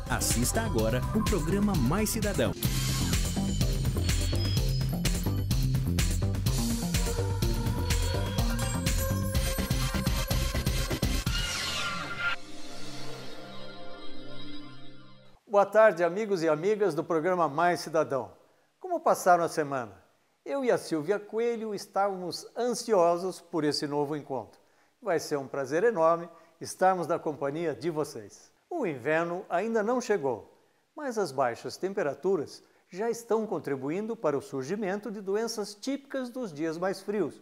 Assista agora o programa Mais Cidadão. Boa tarde, amigos e amigas do programa Mais Cidadão. Como passaram a semana? Eu e a Silvia Coelho estávamos ansiosos por esse novo encontro. Vai ser um prazer enorme estarmos na companhia de vocês. O inverno ainda não chegou, mas as baixas temperaturas já estão contribuindo para o surgimento de doenças típicas dos dias mais frios,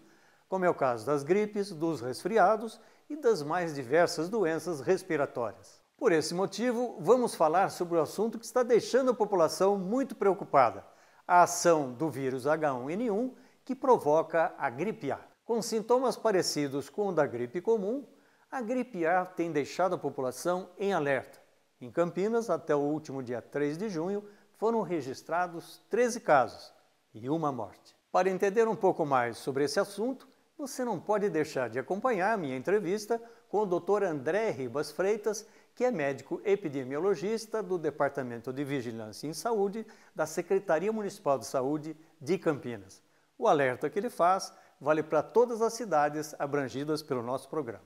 como é o caso das gripes, dos resfriados e das mais diversas doenças respiratórias. Por esse motivo, vamos falar sobre o assunto que está deixando a população muito preocupada: a ação do vírus H1N1 que provoca a gripe A. Com sintomas parecidos com o da gripe comum, a gripe A tem deixado a população em alerta. Em Campinas, até o último dia 3 de junho, foram registrados 13 casos e uma morte. Para entender um pouco mais sobre esse assunto, você não pode deixar de acompanhar a minha entrevista com o Dr. André Ribas Freitas, que é médico epidemiologista do Departamento de Vigilância em Saúde da Secretaria Municipal de Saúde de Campinas. O alerta que ele faz vale para todas as cidades abrangidas pelo nosso programa.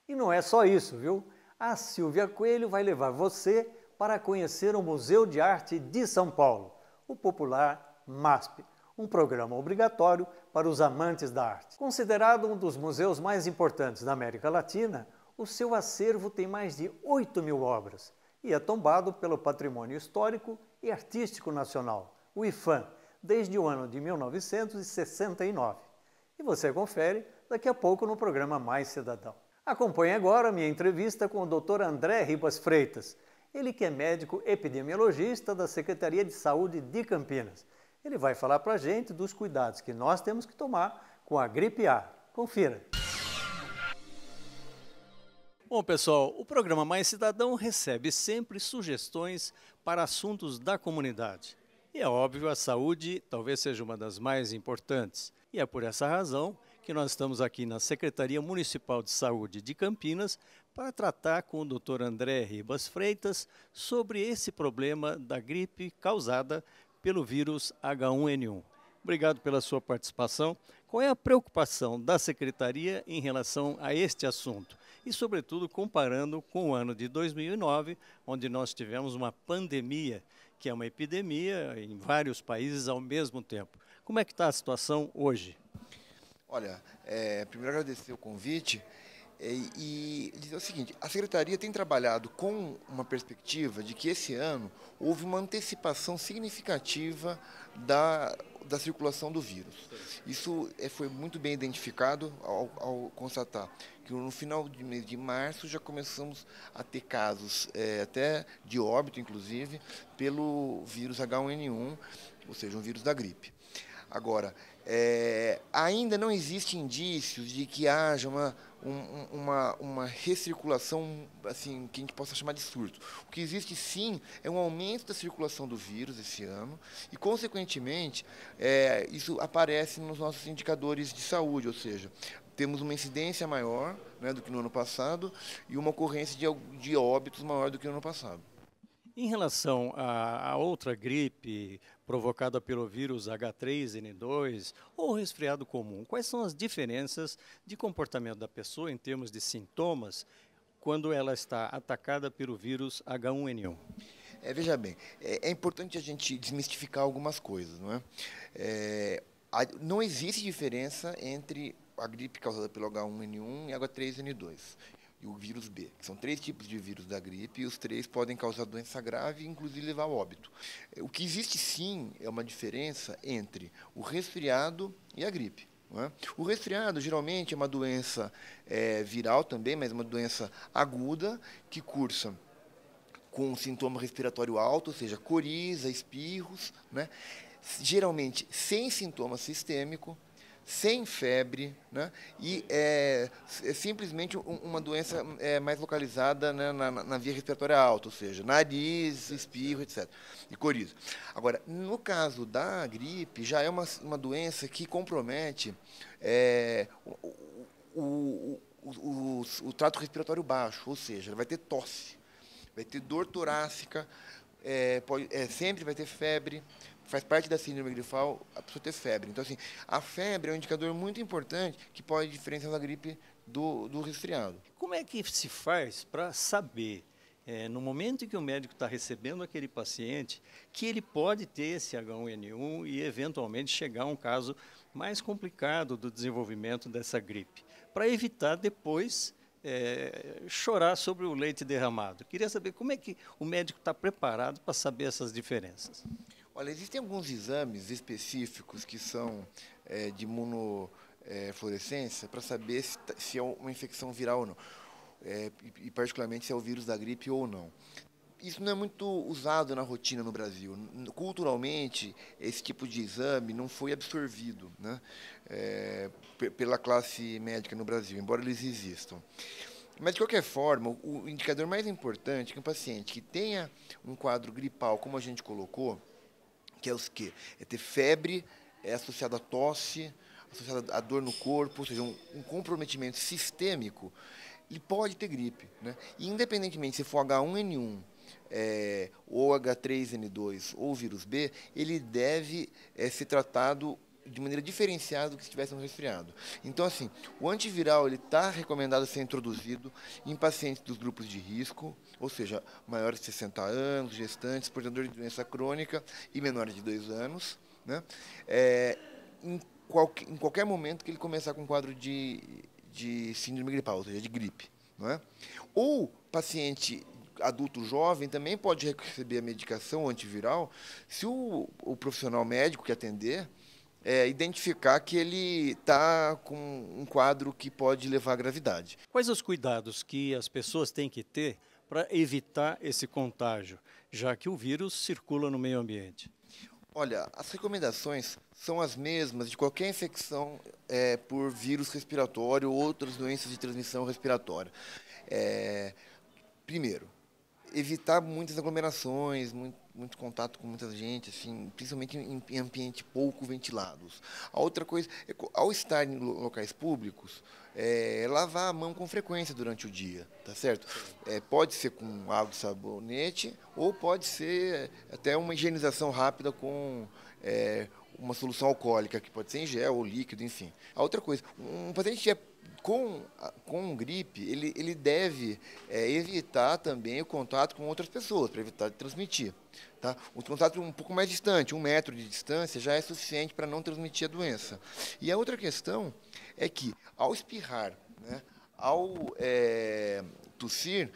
E não é só isso, viu? A Silvia Coelho vai levar você para conhecer o Museu de Arte de São Paulo, o popular MASP, um programa obrigatório para os amantes da arte. Considerado um dos museus mais importantes da América Latina, o seu acervo tem mais de 8.000 obras e é tombado pelo Patrimônio Histórico e Artístico Nacional, o IPHAN, desde o ano de 1969. E você confere daqui a pouco no programa Mais Cidadão. Acompanhe agora a minha entrevista com o Dr. André Ribas Freitas, ele que é médico epidemiologista da Secretaria de Saúde de Campinas. Ele vai falar para a gente dos cuidados que nós temos que tomar com a gripe A. Confira! Bom, pessoal, o programa Mais Cidadão recebe sempre sugestões para assuntos da comunidade. E é óbvio, a saúde talvez seja uma das mais importantes. E é por essa razão que nós estamos aqui na Secretaria Municipal de Saúde de Campinas para tratar com o Dr. André Ribas Freitas sobre esse problema da gripe causada pelo vírus H1N1. Obrigado pela sua participação. Qual é a preocupação da Secretaria em relação a este assunto? E, sobretudo, comparando com o ano de 2009, onde nós tivemos uma pandemia, que é uma epidemia em vários países ao mesmo tempo. Como é que está a situação hoje? Olha, primeiro agradecer o convite e dizer o seguinte: a Secretaria tem trabalhado com uma perspectiva de que esse ano houve uma antecipação significativa da circulação do vírus. Isso foi muito bem identificado ao constatar que no final do mês de março já começamos a ter casos, até de óbito, inclusive, pelo vírus H1N1, ou seja, um vírus da gripe. Agora, ainda não existe indícios de que haja uma recirculação, assim, que a gente possa chamar de surto. O que existe, sim, é um aumento da circulação do vírus esse ano e, consequentemente, isso aparece nos nossos indicadores de saúde, ou seja, temos uma incidência maior, né, do que no ano passado e uma ocorrência de óbitos maior do que no ano passado. Em relação à outra gripe provocada pelo vírus H3N2 ou resfriado comum, quais são as diferenças de comportamento da pessoa em termos de sintomas quando ela está atacada pelo vírus H1N1? Veja bem, é importante a gente desmistificar algumas coisas, não é? Não existe diferença entre a gripe causada pelo H1N1 e H3N2. E o vírus B, que são 3 tipos de vírus da gripe, e os 3 podem causar doença grave e, inclusive, levar ao óbito. O que existe, sim, é uma diferença entre o resfriado e a gripe. Não é? O resfriado, geralmente, é uma doença viral também, mas uma doença aguda, que cursa com um sintoma respiratório alto, ou seja, coriza, espirros, né? Geralmente sem sintoma sistêmico, sem febre, né? E é simplesmente uma doença mais localizada, né, na via respiratória alta, ou seja, nariz, espirro, etc. E coriza. Agora, no caso da gripe, já é uma doença que compromete o trato respiratório baixo, ou seja, ela vai ter tosse. vai ter dor torácica, sempre vai ter febre, faz parte da síndrome gripal a pessoa ter febre. Então, assim, a febre é um indicador muito importante que pode diferenciar da gripe do resfriado. Como é que se faz para saber, no momento em que o médico está recebendo aquele paciente, que ele pode ter esse H1N1 e, eventualmente, chegar a um caso mais complicado do desenvolvimento dessa gripe, para evitar depois chorar sobre o leite derramado? Queria saber como é que o médico está preparado para saber essas diferenças. Olha, existem alguns exames específicos que são de imunofluorescência para saber se é uma infecção viral ou não, e particularmente se é o vírus da gripe ou não. Isso não é muito usado na rotina no Brasil. Culturalmente, esse tipo de exame não foi absorvido, né, pela classe médica no Brasil, embora eles existam. Mas, de qualquer forma, o indicador mais importante é que um paciente que tenha um quadro gripal, como a gente colocou, que é os quê? É ter febre, associada a tosse, associada a dor no corpo, ou seja, um comprometimento sistêmico, ele pode ter gripe, né? E, independentemente se for H1N1, ou H3N2 ou vírus B, ele deve ser tratado de maneira diferenciada do que se tivesse um resfriado. Então, assim, o antiviral está recomendado a ser introduzido em pacientes dos grupos de risco, ou seja, maiores de 60 anos, gestantes, portadores de doença crônica e menores de 2 anos, né? Em qualquer momento que ele começar com um quadro de síndrome gripal, ou seja, de gripe, não é? Ou paciente adulto jovem também pode receber a medicação antiviral se o profissional médico que atender identificar que ele está com um quadro que pode levar à gravidade. Quais os cuidados que as pessoas têm que ter para evitar esse contágio, já que o vírus circula no meio ambiente? Olha, as recomendações são as mesmas de qualquer infecção por vírus respiratório ou outras doenças de transmissão respiratória. Primeiro, evitar muitas aglomerações, muito contato com muita gente, assim, principalmente em ambientes pouco ventilados. A outra coisa, ao estar em locais públicos, lavar a mão com frequência durante o dia, tá certo? Pode ser com água e sabonete, ou pode ser até uma higienização rápida com uma solução alcoólica, que pode ser em gel ou líquido, enfim. A outra coisa, um paciente que com gripe, ele deve evitar também o contato com outras pessoas, para evitar de transmitir. Tá? O contato um pouco mais distante, 1 metro de distância, já é suficiente para não transmitir a doença. E a outra questão é que, ao espirrar, né, ao tossir,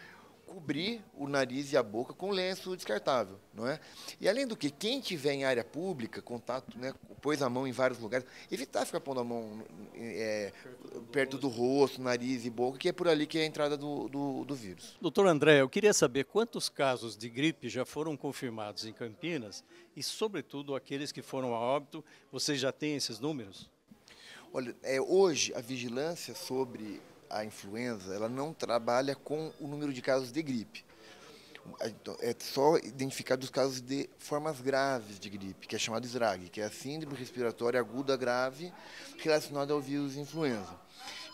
cobrir o nariz e a boca com lenço descartável, não é? E além do que, quem tiver em área pública, contato, né, pôs a mão em vários lugares, evitar ficar pondo a mão perto do rosto, nariz e boca, que é por ali que é a entrada do vírus. Doutor André, eu queria saber quantos casos de gripe já foram confirmados em Campinas e, sobretudo, aqueles que foram a óbito. Vocês já têm esses números? Olha, hoje a vigilância sobre a influenza, ela não trabalha com o número de casos de gripe. É só identificado os casos de formas graves de gripe, que é chamado SRAG, que é a síndrome respiratória aguda grave relacionada ao vírus influenza.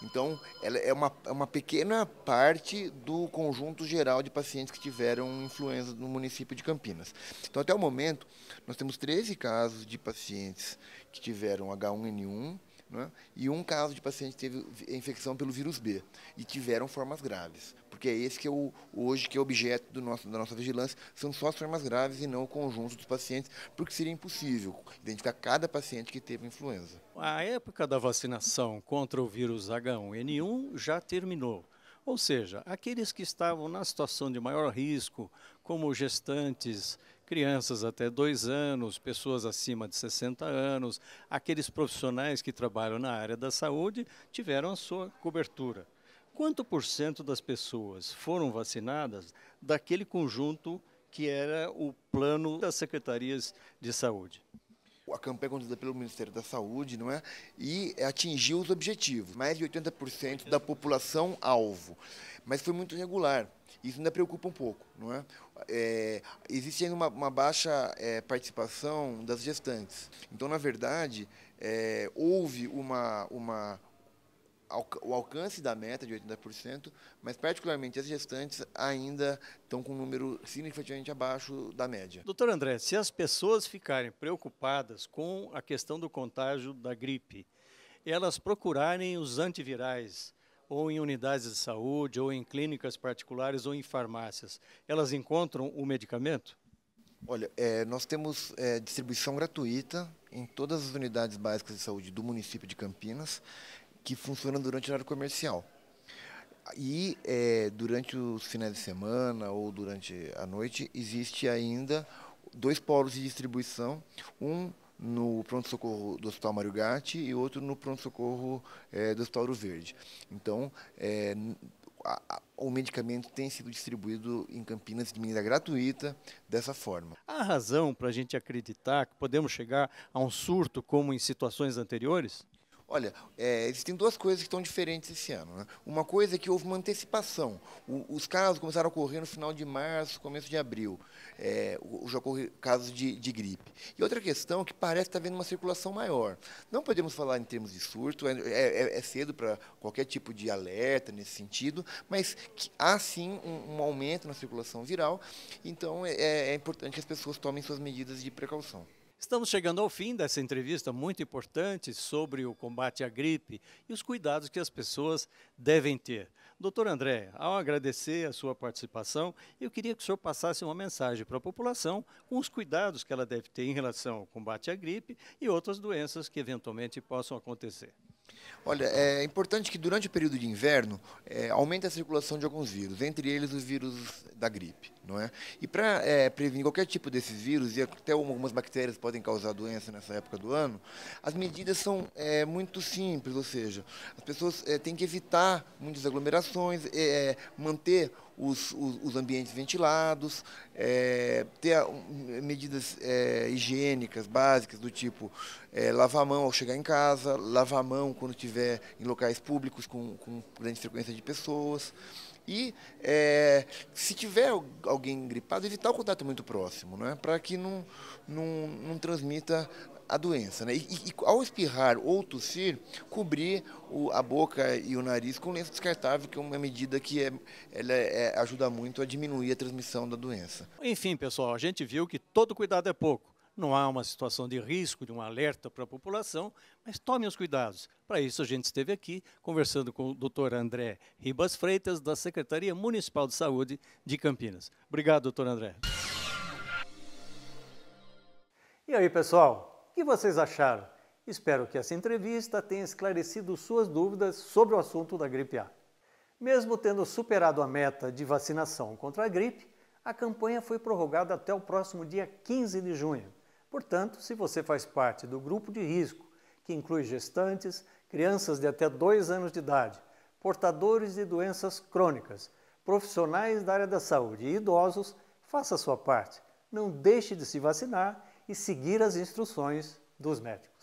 Então, ela é uma pequena parte do conjunto geral de pacientes que tiveram influenza no município de Campinas. Então, até o momento, nós temos 13 casos de pacientes que tiveram H1N1, né? E um caso de paciente que teve infecção pelo vírus B e tiveram formas graves, porque é esse que hoje que é objeto da nossa vigilância, são só as formas graves e não o conjunto dos pacientes, porque seria impossível identificar cada paciente que teve influenza. A época da vacinação contra o vírus H1N1 já terminou. Ou seja, aqueles que estavam na situação de maior risco, como gestantes, crianças até 2 anos, pessoas acima de 60 anos, aqueles profissionais que trabalham na área da saúde, tiveram a sua cobertura. Quanto por cento das pessoas foram vacinadas daquele conjunto que era o plano das secretarias de saúde? A campanha conduzida pelo Ministério da Saúde, não é? E atingiu os objetivos, mais de 80% da população alvo. Mas foi muito irregular. Isso ainda preocupa um pouco, não é? Existe ainda uma baixa participação das gestantes. Então, na verdade, houve o alcance da meta de 80%, mas particularmente as gestantes ainda estão com um número significativamente abaixo da média. Doutor André, se as pessoas ficarem preocupadas com a questão do contágio da gripe, elas procurarem os antivirais, ou em unidades de saúde, ou em clínicas particulares, ou em farmácias, elas encontram o medicamento? Olha, nós temos distribuição gratuita em todas as unidades básicas de saúde do município de Campinas, que funcionam durante o horário comercial. E durante os finais de semana ou durante a noite, existe ainda 2 polos de distribuição, um no pronto-socorro do Hospital Mário Gatti e outro no pronto-socorro do Hospital Ouro Verde. Então, o medicamento tem sido distribuído em Campinas de maneira gratuita, dessa forma. Há razão para a gente acreditar que podemos chegar a um surto como em situações anteriores? Olha, existem 2 coisas que estão diferentes esse ano, né? Uma coisa é que houve uma antecipação. Os casos começaram a ocorrer no final de março, começo de abril. Já ocorreram casos de gripe. E outra questão é que parece estar havendo uma circulação maior. Não podemos falar em termos de surto, é cedo para qualquer tipo de alerta nesse sentido, mas há sim um aumento na circulação viral, então é importante que as pessoas tomem suas medidas de precaução. Estamos chegando ao fim dessa entrevista muito importante sobre o combate à gripe e os cuidados que as pessoas devem ter. Doutor André, ao agradecer a sua participação, eu queria que o senhor passasse uma mensagem para a população com os cuidados que ela deve ter em relação ao combate à gripe e outras doenças que eventualmente possam acontecer. Olha, é importante que durante o período de inverno aumente a circulação de alguns vírus, entre eles os vírus da gripe, não é? E para prevenir qualquer tipo desses vírus, e até algumas bactérias podem causar doença nessa época do ano, as medidas são muito simples, ou seja, as pessoas têm que evitar muitas aglomerações, manter os ambientes ventilados, ter medidas higiênicas básicas do tipo lavar a mão ao chegar em casa, lavar a mão quando estiver em locais públicos com grande frequência de pessoas. E se tiver alguém gripado, evitar o contato muito próximo, né, para que não transmita a doença, né? E ao espirrar ou tossir, cobrir a boca e o nariz com lenço descartável, que é uma medida que ajuda muito a diminuir a transmissão da doença. Enfim, pessoal, a gente viu que todo cuidado é pouco. Não há uma situação de risco, de um alerta para a população, mas tomem os cuidados. Para isso, a gente esteve aqui conversando com o Dr. André Ribas Freitas, da Secretaria Municipal de Saúde de Campinas. Obrigado, doutor André. E aí, pessoal, o que vocês acharam? Espero que essa entrevista tenha esclarecido suas dúvidas sobre o assunto da gripe A. Mesmo tendo superado a meta de vacinação contra a gripe, a campanha foi prorrogada até o próximo dia 15 de junho. Portanto, se você faz parte do grupo de risco, que inclui gestantes, crianças de até 2 anos de idade, portadores de doenças crônicas, profissionais da área da saúde e idosos, faça a sua parte. Não deixe de se vacinar e seguir as instruções dos médicos.